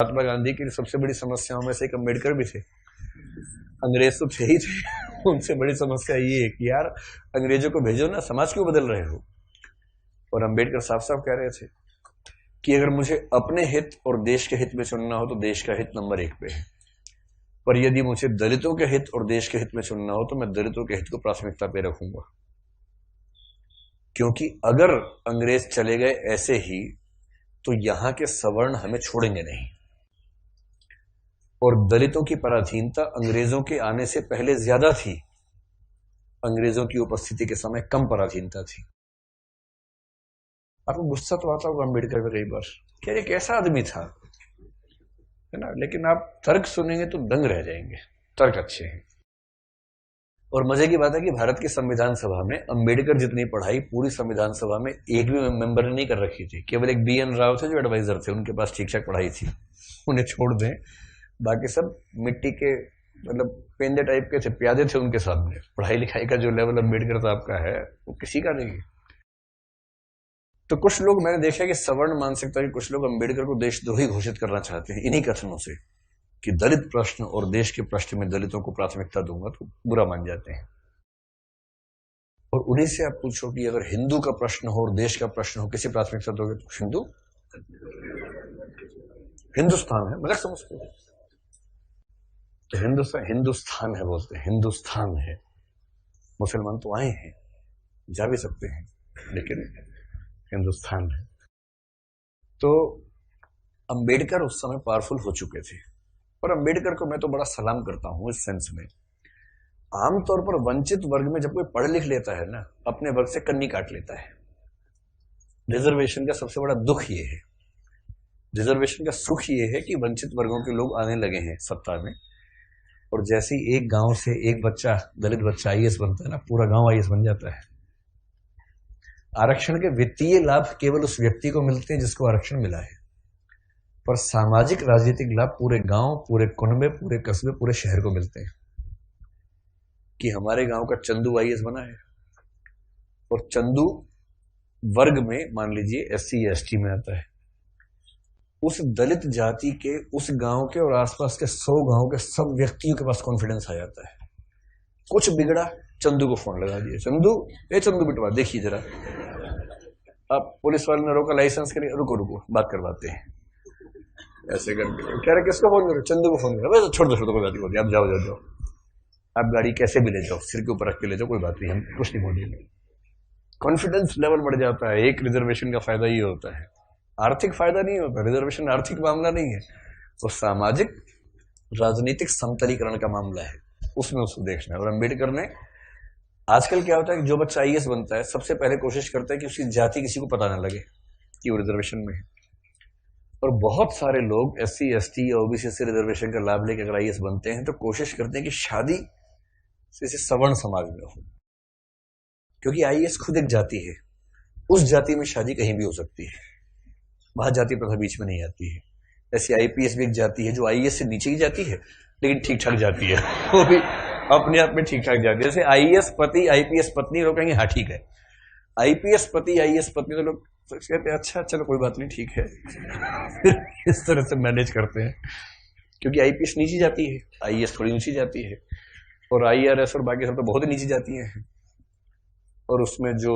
महात्मा गांधी की सबसे बड़ी समस्याओं में से एक अम्बेडकर भी थे। अंग्रेज तो थे ही थे, उनसे बड़ी समस्या ये है कि यार अंग्रेजों को भेजो ना, समाज क्यों बदल रहे हो। और अम्बेडकर साफ साफ कह रहे थे कि अगर मुझे अपने हित और देश के हित में चुनना हो तो देश का हित नंबर 1 पे है, पर यदि मुझे दलितों के हित और देश के हित में चुनना हो तो मैं दलितों के हित को प्राथमिकता पे रखूंगा। क्योंकि अगर अंग्रेज चले गए ऐसे ही तो यहां के सवर्ण हमें छोड़ेंगे नहीं, और दलितों की पराधीनता अंग्रेजों के आने से पहले ज्यादा थी, अंग्रेजों की उपस्थिति के समय कम पराधीनता थी। आपको गुस्सा तो आता होगा अम्बेडकर पे कई बार, क्या ये कैसा आदमी था, है ना, लेकिन आप तर्क सुनेंगे तो दंग रह जाएंगे, तर्क अच्छे हैं। और मजे की बात है कि भारत की संविधान सभा में अम्बेडकर जितनी पढ़ाई पूरी संविधान सभा में एक भी मेंबर ने नहीं कर रखी थी। केवल एक BN राव थे जो एडवाइजर थे, उनके पास ठीक ठाक पढ़ाई थी, उन्हें छोड़ दें, बाकी सब मिट्टी के मतलब पेंदे टाइप के थे, प्यादे थे उनके सामने। पढ़ाई लिखाई का जो लेवल अम्बेडकर साहब का है वो किसी का नहीं है। तो कुछ लोग मैंने देखा कि सवर्ण मानसिकता के कुछ लोग अम्बेडकर को देशद्रोही घोषित करना चाहते हैं इन्हीं कथनों से कि दलित प्रश्न और देश के प्रश्न में दलितों को प्राथमिकता दूंगा तो बुरा मान जाते हैं। और उन्हीं से आप पूछो कि अगर हिंदू का प्रश्न हो और देश का प्रश्न हो, किसी प्राथमिकता दोगे तो हिंदू, हिंदुस्तान है, मजाक समझते हो तो हिंदुस्तान है बोलते हैं, हिंदुस्तान है। मुसलमान तो आए हैं, जा भी सकते हैं, लेकिन हिंदुस्तान है। तो अंबेडकर उस समय पावरफुल हो चुके थे, और अंबेडकर को मैं तो बड़ा सलाम करता हूं इस सेंस में। आमतौर पर वंचित वर्ग में जब कोई पढ़ लिख लेता है ना, अपने वर्ग से कन्नी काट लेता है। रिजर्वेशन का सबसे बड़ा दुख ये है, रिजर्वेशन का सुख ये है कि वंचित वर्गों के लोग आने लगे हैं सत्ता में, और जैसे ही एक गांव से एक बच्चा, दलित बच्चा IAS बनता है ना, पूरा गांव IAS बन जाता है। आरक्षण के वित्तीय लाभ केवल उस व्यक्ति को मिलते हैं जिसको आरक्षण मिला है, पर सामाजिक राजनीतिक लाभ पूरे गांव, पूरे कुनबे, पूरे कस्बे, पूरे शहर को मिलते हैं। कि हमारे गांव का चंदू IAS बना है, और चंदू वर्ग में मान लीजिए SC या ST में आता है, उस दलित जाति के उस गांव के और आसपास के 100 गांव के सब व्यक्तियों के पास कॉन्फिडेंस आ जाता है। कुछ बिगड़ा, चंदू को फोन लगा दिया, चंदू बिटवा देखिए जरा। अब पुलिस वाले ने रोका, लाइसेंस के लिए, रुको बात करवाते हैं, ऐसे करके कह रहे किसको फोन करो, चंदू को फोन करो। छोड़ दो कोई बात नहीं, आप जाओ, आप गाड़ी कैसे भी ले जाओ, सिर के ऊपर रख के ले जाओ, कोई बात नहीं, हम कुछ नहीं बोलेंगे। कॉन्फिडेंस लेवल बढ़ जाता है। एक रिजर्वेशन का फायदा ये होता है, आर्थिक फायदा नहीं होता, रिजर्वेशन आर्थिक मामला नहीं है, वो सामाजिक राजनीतिक समतलीकरण का मामला है, उसमें उसको देखना है। और अम्बेडकर ने, आजकल क्या होता है कि जो बच्चा IAS बनता है सबसे पहले कोशिश करता है कि उसकी जाति किसी को पता ना लगे कि वो रिजर्वेशन में है। और बहुत सारे लोग SC ST या OBC से रिजर्वेशन का लाभ लेकर अगर IAS बनते हैं तो कोशिश करते हैं कि शादी जैसे सवर्ण समाज में हो, क्योंकि IAS खुद एक जाति है, उस जाति में शादी कहीं भी हो सकती है, वहां जाति प्रथा बीच में नहीं आती है। ऐसे IPS भी एक जाति है जो IAS से नीचे की जाती है, लेकिन ठीक ठाक जाती है, वो भी अपने आप में ठीक ठाक जाती है। जैसे IAS पति IPS पत्नी, लोग कहेंगे हाँ ठीक है, IPS पति IAS पत्नी, तो लोग कहते हैं अच्छा चलो कोई बात नहीं ठीक है इस तरह से मैनेज करते हैं, क्योंकि IPS नीची जाती है, IAS थोड़ी ऊंची जाती है, और IRS और बाकी सब तो बहुत ही नीची जाती हैं। और उसमें जो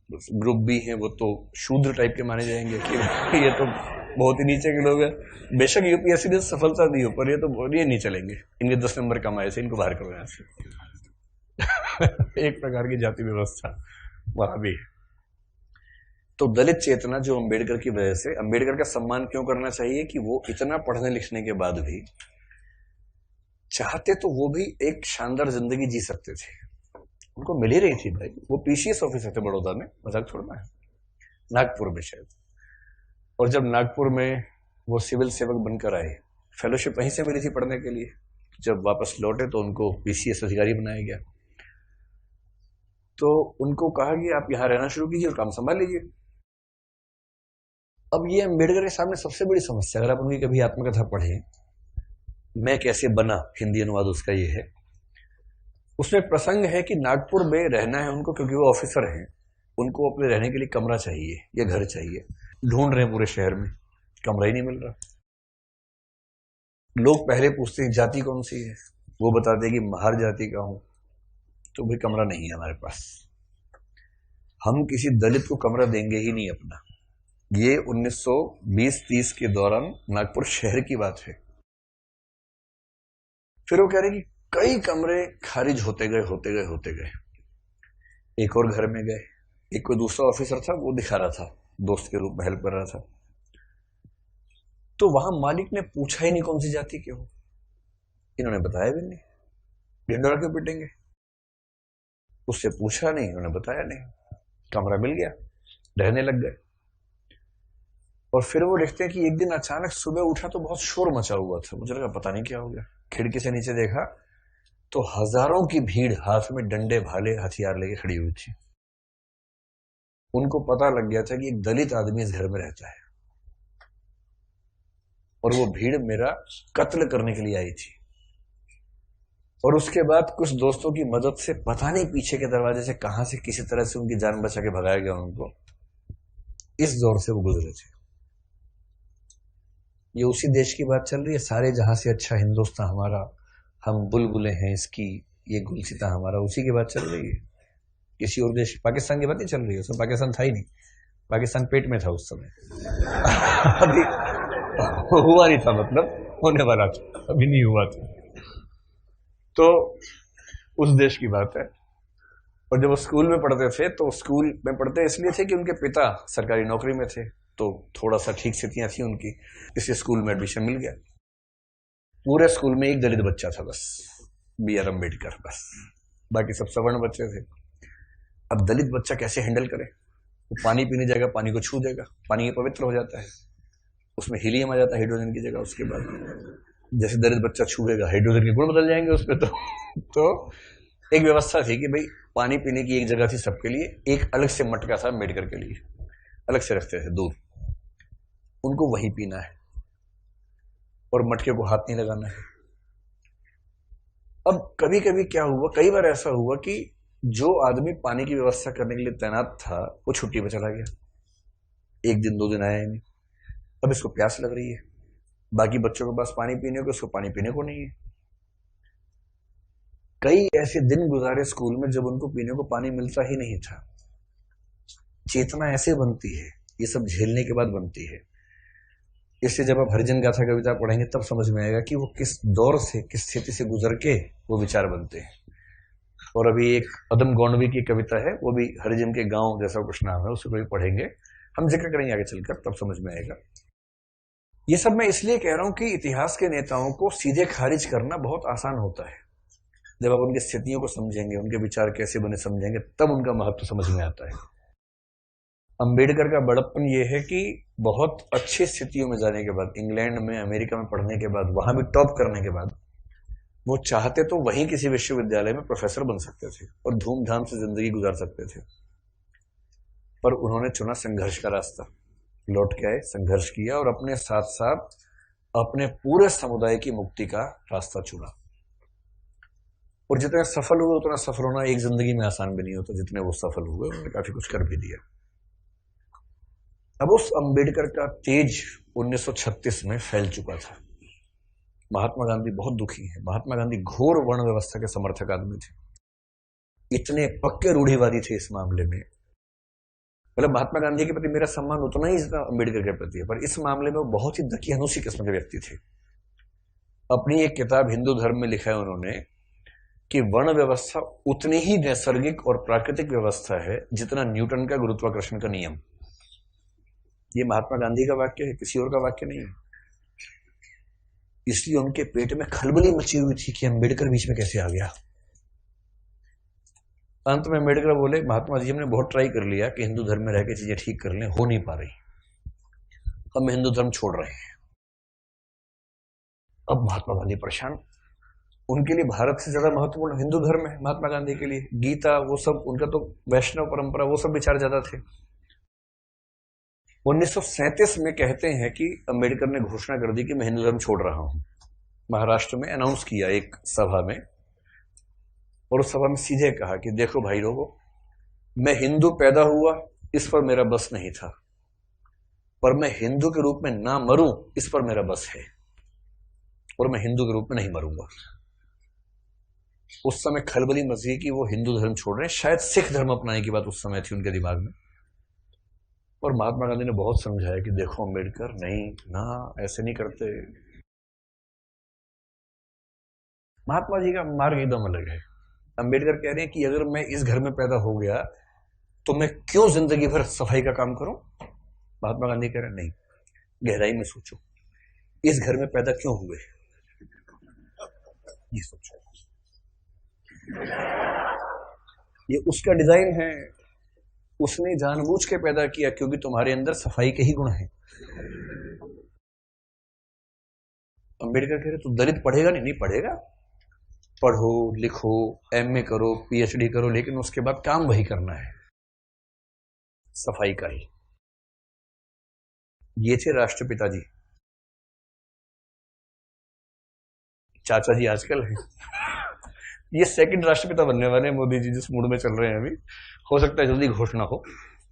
ग्रुप B हैं वो तो शूद्र टाइप के माने जाएंगे कि ये तो बहुत ही नीचे के लोग हैं। बेशक UPSC ने सफलता दी हो, पर ये तो ये नहीं चलेंगे, इनके 10 नंबर कम आए थे, इनको बाहर करो यहाँ से एक प्रकार की जाति व्यवस्था वहां भी है। तो दलित चेतना जो अम्बेडकर की वजह से, अम्बेडकर का सम्मान क्यों करना चाहिए कि वो इतना पढ़ने लिखने के बाद भी चाहते तो वो भी एक शानदार जिंदगी जी सकते थे, उनको मिल ही रही थी भाई। वो PCS ऑफिसर थे बड़ौदा में, मजाक छोड़ना है, नागपुर में शायद। और जब नागपुर में वो सिविल सेवक बनकर आए, फेलोशिप वहीं से मिली थी पढ़ने के लिए, जब वापस लौटे तो उनको PCS अधिकारी बनाया गया। तो उनको कहा कि आप यहां रहना शुरू कीजिए और काम संभाल लीजिए। अब ये अम्बेडकर के सामने सबसे बड़ी समस्या, अगर आप उनकी कभी आत्मकथा पढ़े, मैं कैसे बना, हिंदी अनुवाद उसका ये है, उसमें प्रसंग है कि नागपुर में रहना है उनको क्योंकि वो ऑफिसर हैं, उनको अपने रहने के लिए कमरा चाहिए या घर चाहिए, ढूंढ रहे हैं पूरे शहर में, कमरा ही नहीं मिल रहा। लोग पहले पूछते हैं जाति कौन सी है, वो बताते हैं कि महार जाति का हूं, तो भाई कमरा नहीं है हमारे पास, हम किसी दलित को कमरा देंगे ही नहीं अपना। ये 1920-30 के दौरान नागपुर शहर की बात है। फिर वो कह रहे कि कई कमरे खारिज होते गए होते गए होते गए। एक और घर में गए, एक कोई दूसरा ऑफिसर था, वो दिखा रहा था, दोस्त के रूप में हेल्प कर रहा था। तो वहां मालिक ने पूछा ही नहीं कौन सी जाति के हो, इन्होंने बताया भी नहीं, ढिंडोरा क्यों पिटेंगे। उससे पूछा नहीं, उन्होंने बताया नहीं, कमरा मिल गया, रहने लग गए। और फिर वो देखते हैं कि एक दिन अचानक सुबह उठा तो बहुत शोर मचा हुआ था, मुझे लगा पता नहीं क्या हो गया। खिड़की से नीचे देखा तो हजारों की भीड़ हाथ में डंडे भाले हथियार लेके खड़ी हुई थी। उनको पता लग गया था कि एक दलित आदमी इस घर में रहता है और वो भीड़ मेरा कत्ल करने के लिए आई थी। और उसके बाद कुछ दोस्तों की मदद से पता नहीं पीछे के दरवाजे से कहां से किसी तरह से उनकी जान बचा के भगाया गया उनको। इस दौर से वो गुजरे थे। ये उसी देश की बात चल रही है, सारे जहां से अच्छा हिंदुस्तान हमारा, हम बुलबुलें हैं इसकी, ये गुलसिता हमारा, उसी की बात चल रही है। किसी और देश, पाकिस्तान की बात नहीं चल रही है, उसमें पाकिस्तान था ही नहीं, पाकिस्तान पेट में था उस समय अभी हुआ नहीं था, मतलब होने वाला था, अभी नहीं हुआ था। तो उस देश की बात है। और जब वो स्कूल में पढ़ते थे तो स्कूल में पढ़ते इसलिए थे कि उनके पिता सरकारी नौकरी में थे, तो थोड़ा सा ठीक स्थितियां थी उनकी, इसलिए स्कूल में एडमिशन मिल गया। पूरे स्कूल में एक दलित बच्चा था बस, B.R. अम्बेडकर, बस, बाकी सब सवर्ण बच्चे थे। अब दलित बच्चा कैसे हैंडल करे, वो पानी पीने जाएगा, पानी को छू देगा, पानी पवित्र हो जाता है, उसमें हीलियम आ जाता है हाइड्रोजन की जगह। उसके बाद जैसे दलित बच्चा छूएगा हाइड्रोजन के गुण बदल जाएंगे उसमें। तो एक व्यवस्था थी कि भाई पानी पीने की एक जगह थी सबके लिए, एक अलग से मटका था अम्बेडकर के लिए, अलग से रखते थे दूर, उनको वही पीना है और मटके को हाथ नहीं लगाना है। अब कभी कभी क्या हुआ, कई बार ऐसा हुआ कि जो आदमी पानी की व्यवस्था करने के लिए तैनात था वो छुट्टी पर चला गया, एक दिन 2 दिन आया ही नहीं। अब इसको प्यास लग रही है, बाकी बच्चों के पास पानी पीने को, उसको पानी पीने को नहीं है। कई ऐसे दिन गुजारे स्कूल में जब उनको पीने को पानी मिलता ही नहीं था। चेतना ऐसे बनती है, ये सब झेलने के बाद बनती है। इसलिए जब आप हरिजन गाथा कविता पढ़ेंगे तब समझ में आएगा कि वो किस दौर से, किस स्थिति से गुजर के वो विचार बनते हैं। और अभी एक अदम गौंडवी की कविता है, वो भी हरिजन के गांव जैसा कुछ नाम है, उसको भी पढ़ेंगे, हम जिक्र करेंगे आगे चलकर, तब समझ में आएगा। ये सब मैं इसलिए कह रहा हूं कि इतिहास के नेताओं को सीधे खारिज करना बहुत आसान होता है। जब आप उनकी स्थितियों को समझेंगे, उनके विचार कैसे बने समझेंगे, तब उनका महत्व समझ में आता है। अंबेडकर का बड़प्पन यह है कि बहुत अच्छी स्थितियों में जाने के बाद, इंग्लैंड में, अमेरिका में पढ़ने के बाद, वहां भी टॉप करने के बाद, वो चाहते तो वहीं किसी विश्वविद्यालय में प्रोफेसर बन सकते थे और धूमधाम से जिंदगी गुजार सकते थे, पर उन्होंने चुना संघर्ष का रास्ता। लौट के आए, संघर्ष किया और अपने साथ साथ अपने पूरे समुदाय की मुक्ति का रास्ता चुना। और जितने सफल हुए उतना सफल होना एक जिंदगी में आसान भी नहीं होता, जितने वो सफल हुए उन्होंने काफी कुछ कर भी दिया। अब उस अंबेडकर का तेज 1936 में फैल चुका था। महात्मा गांधी बहुत दुखी है। महात्मा गांधी घोर वर्ण व्यवस्था के समर्थक आदमी थे, इतने पक्के रूढ़िवादी थे इस मामले में। मतलब महात्मा गांधी के प्रति मेरा सम्मान उतना ही जितना अंबेडकर के प्रति है, पर इस मामले में वो बहुत ही दकियानूसी किस्म के व्यक्ति थे। अपनी एक किताब हिंदू धर्म में लिखा है उन्होंने कि वर्ण व्यवस्था उतनी ही नैसर्गिक और प्राकृतिक व्यवस्था है जितना न्यूटन का गुरुत्वाकर्षण का नियम। ये महात्मा गांधी का वाक्य है, किसी और का वाक्य नहीं है। इसलिए उनके पेट में खलबली मची हुई थी कि अंबेडकर बीच में कैसे आ गया। अंत में अंबेडकर बोले, महात्मा जी हमने बहुत ट्राई कर लिया कि हिंदू धर्म में रह के चीजें ठीक कर लें, हो नहीं पा रही, हम हिंदू धर्म छोड़ रहे हैं। अब महात्मा गांधी परेशान। उनके लिए भारत से ज्यादा महत्वपूर्ण हिंदू धर्म है महात्मा गांधी के लिए, गीता, वो सब, उनका तो वैष्णव परंपरा, वो सब विचार ज्यादा थे। 1937 में कहते हैं कि अंबेडकर ने घोषणा कर दी कि मैं हिंदू धर्म छोड़ रहा हूं। महाराष्ट्र में अनाउंस किया एक सभा में, और उस सभा में सीधे कहा कि देखो भाई लोगों, मैं हिंदू पैदा हुआ इस पर मेरा बस नहीं था, पर मैं हिंदू के रूप में ना मरूं इस पर मेरा बस है। और मैं हिंदू के रूप में नहीं मरूंगा। उस समय खलबली मची कि वो हिंदू धर्म छोड़ रहे हैं, शायद सिख धर्म अपनाने की बात उस समय थी उनके दिमाग में। और महात्मा गांधी ने बहुत समझाया कि देखो अम्बेडकर, नहीं ना, ऐसे नहीं करते। महात्मा जी का मार्ग एकदम अलग है। अम्बेडकर कह रहे हैं कि अगर मैं इस घर में पैदा हो गया तो मैं क्यों जिंदगी भर सफाई का काम करूं। महात्मा गांधी कह रहे हैं नहीं, गहराई में सोचो, इस घर में पैदा क्यों हुए, ये सोचो। ये उसका डिजाइन है, उसने जानबूझ के पैदा किया क्योंकि तुम्हारे अंदर सफाई के ही गुण हैं। अम्बेडकर कह रहे तू दलित पढ़ेगा नहीं, नहीं पढ़ेगा, पढ़ो लिखो, एमए करो, पीएचडी करो, लेकिन उसके बाद काम वही करना है, सफाई का ही। ये थे राष्ट्रपिता जी। चाचा जी आजकल है, ये सेकंड राष्ट्रपिता बनने वाले हैं मोदी जी, जिस मूड में चल रहे हैं अभी। हो सकता है जल्दी घोषणा हो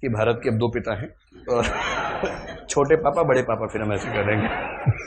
कि भारत के अब 2 पिता हैं, और छोटे पापा बड़े पापा फिर हम ऐसे करेंगे।